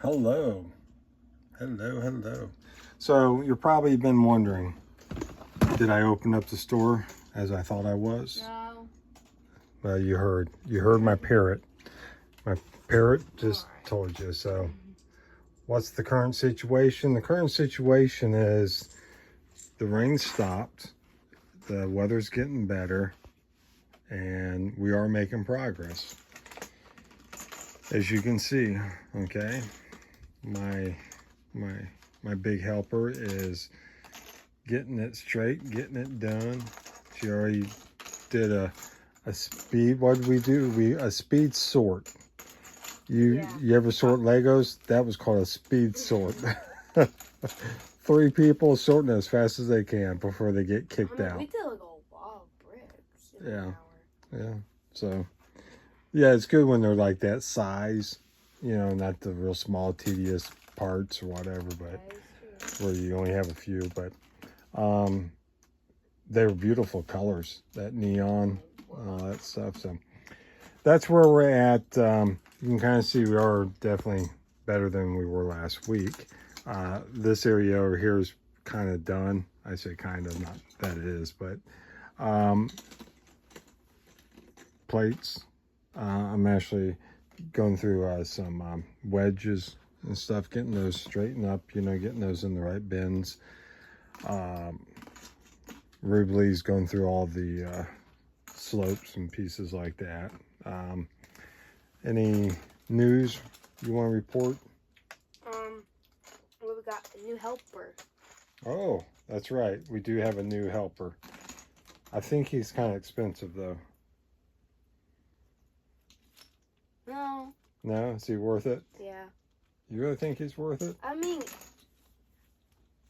Hello. Hello. So you've probably been wondering, did I open up the store as I thought I was? No. Well, you heard my parrot. My parrot just told you. So what's the current situation? The current situation is the rain stopped. The weather's getting better and we are making progress. As you can see, okay, my big helper is getting it straight, getting it done. She already did a speed, what did we do? A speed sort. You ever sort Legos? That was called a speed sort. 3 people sorting as fast as they can before they get kicked out. We did like a lot of bricks in an hour. Yeah. So yeah, it's good when they're like that size, you know, not the real small tedious parts or whatever, but where you only have a few. But they're beautiful colors, that neon, all that stuff. So that's where we're at. You can kind of see we are definitely better than we were last week. This area over here is kind of done. I say kind of, not that it is, but plates. I'm actually going through some wedges and stuff, getting those straightened up, you know, getting those in the right bins. Rubley's going through all the slopes and pieces like that. Any news you want to report? We got a new helper. Oh, that's right. We do have a new helper. I think he's kind of expensive though. No. No? Is he worth it? Yeah. You really think he's worth it? I mean,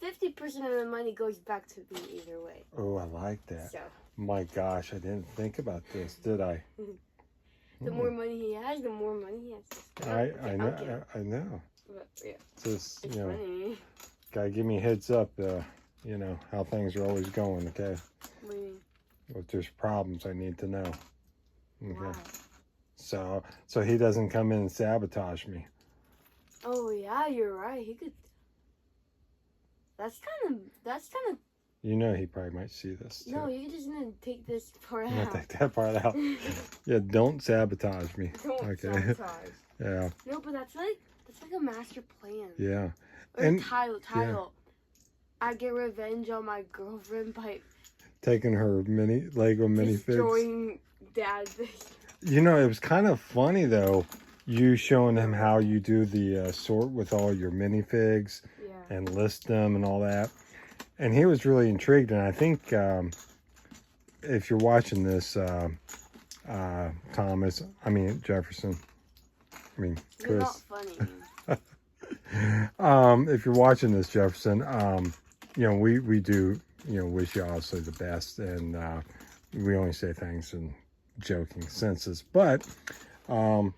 50% of the money goes back to me either way. Oh, I like that. So. My gosh, I didn't think about this, did I? The more money he has, the more money he has to spend. I know. But, yeah. Just, it's you know, funny. gotta give me a heads up, you know, how things are always going, okay? What do you mean? If there's problems, I need to know. Okay. Why? So he doesn't come in and sabotage me. Oh yeah, you're right. He could. That's kind of. You know he probably might see this too. No, you just need to take this part I'm out. gonna take that part out. Yeah, don't sabotage me. Don't okay. sabotage. Yeah. No, but that's like a master plan. Yeah. Or and title. Yeah. I get revenge on my girlfriend by taking her Lego minifigs. Destroying Dad's. You know, it was kind of funny though, you showing him how you do the sort with all your minifigs and list them and all that. And he was really intrigued. And I think if you're watching this, Jefferson, Chris. You're not funny. If you're watching this, Jefferson, you know, we do, you know, wish you obviously the best. And we only say thanks in joking senses. But that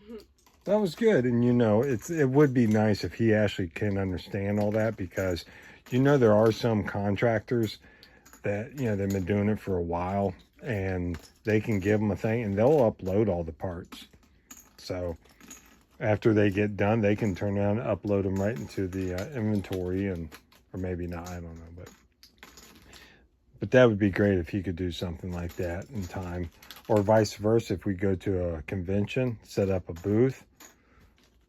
was good. And, you know, it would be nice if he actually can understand all that, because, you know, there are some contractors that, you know, they've been doing it for a while and they can give them a thing and they'll upload all the parts. So after they get done, they can turn around and upload them right into the inventory, or maybe not, I don't know. But that would be great if he could do something like that in time, or vice versa. If we go to a convention, set up a booth,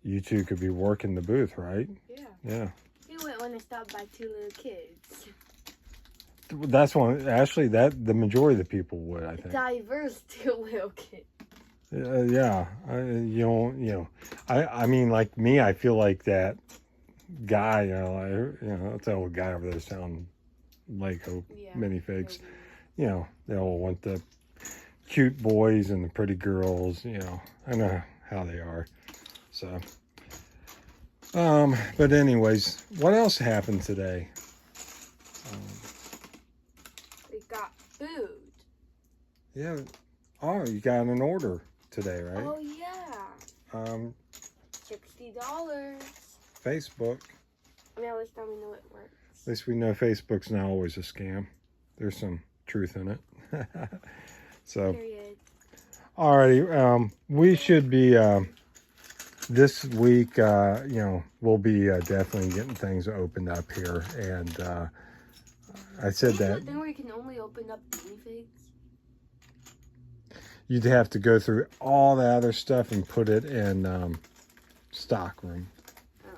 you two could be working the booth, right? Yeah. You wouldn't want to stop by 2 little kids. That's one. Actually, the majority of the people would, I think. Diverse 2 little kids. Yeah. I mean, like me, I feel like that guy. That's that old guy over there selling Lego minifigs. You know, they all want the cute boys and the pretty girls. You know, I know how they are. So. But anyways, what else happened today? We got food. Yeah. Oh, you got an order today, right? Oh yeah. $60. Facebook. Now this time we know it works. At least we know Facebook's not always a scam. There's some truth in it. So. Period. Alrighty. We should be this week, we'll be definitely getting things opened up here. And I said that thing where you can only open up guinea pigs. you'd have to go through all the other stuff and put it in stock room. Oh.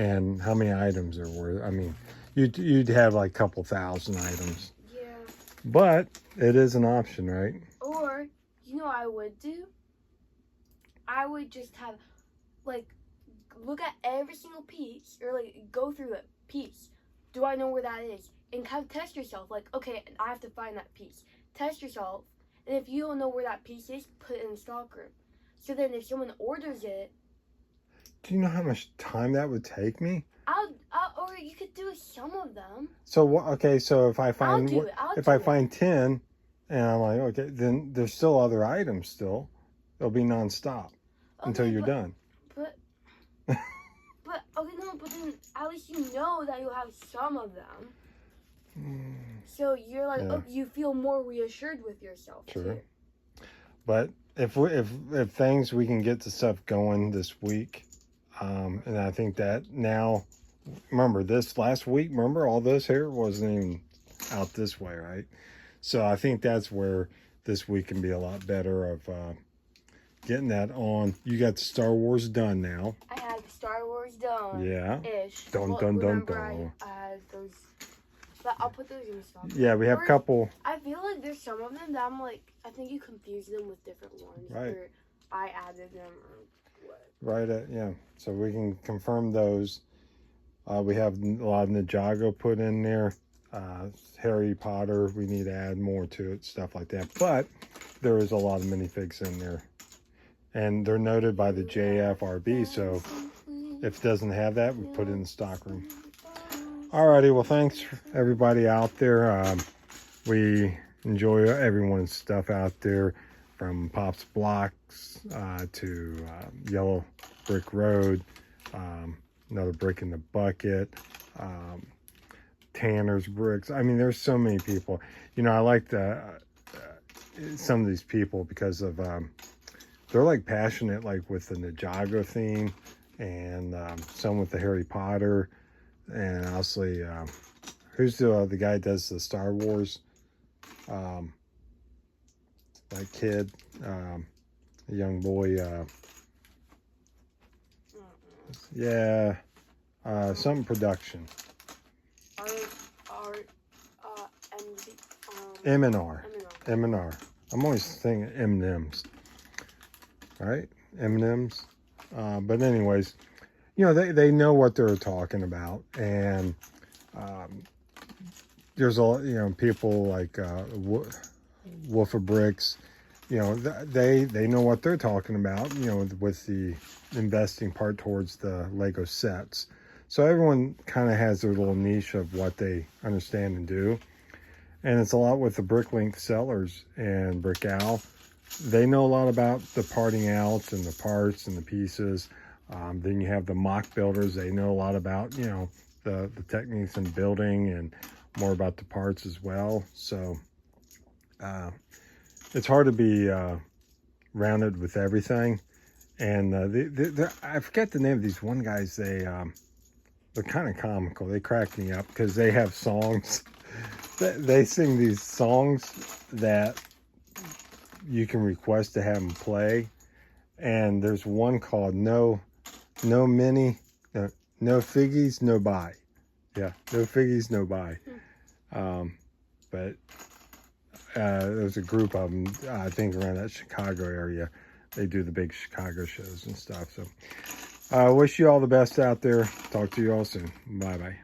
And how many items there were? I mean, you'd have like a couple thousand items. Yeah. But it is an option, right? Or, you know what I would do? I would just have, like, look at every single piece, or, like, go through a piece. Do I know where that is? And kind of test yourself. Like, okay, I have to find that piece. Test yourself. And if you don't know where that piece is, put it in the stock room. So then if someone orders it... Do you know how much time that would take me? Or you could do some of them. So, okay, so if I find... if I find 10, and I'm like, okay, then there's still other items still. It'll be nonstop until you're done. But then at least you know that you'll have some of them. So you're like, oh, you feel more reassured with yourself. Sure. Too. But if things, we can get the stuff going this week. And I think that now, remember this last week, remember all this here wasn't even out this way, right? So I think that's where this week can be a lot better of getting that on. You got the Star Wars done now. I have Star Wars done. Yeah. Ish. Dun. I had those. But I'll put those in the stock. Yeah, we have a couple. I feel like there's some of them that I'm like, I think you confuse them with different ones. Right. Or I added them or what. Right, yeah. So we can confirm those. We have a lot of Ninjago put in there. Harry Potter, we need to add more to it, stuff like that. But there is a lot of minifigs in there. And they're noted by the JFRB, so if it doesn't have that, we put it in the stock room. Alrighty, well, thanks everybody out there. We enjoy everyone's stuff out there, from Pop's Blocks to Yellow Brick Road, another Brick in the Bucket, Tanner's Bricks. I mean, there's so many people. You know, I like some of these people because of they're like passionate, like with the Ninjago theme, and some with the Harry Potter, and obviously who's the guy that does the Star Wars, like kid, a young boy, yeah, something production. M&R. I'm always thinking M&M's. All right, M&M's. But anyways, you know, they know what they're talking about, and there's people like Wolf of Bricks. You know, they know what they're talking about. You know, with the investing part towards the Lego sets. So everyone kind of has their little niche of what they understand and do. And it's a lot with the Bricklink sellers and Brick Owl. They know a lot about the parting outs and the parts and the pieces. Then you have the mock builders. They know a lot about, you know, the techniques in building and more about the parts as well. So it's hard to be rounded with everything. And I forget the name of these one guys. They're kind of comical. They crack me up because they have songs. They sing these songs that you can request to have them play. And there's one called No Figgies, No Buy. Yeah, No Figgies, No Buy. But there's a group of them, I think, around that Chicago area. They do the big Chicago shows and stuff. So I wish you all the best out there. Talk to you all soon. Bye-bye.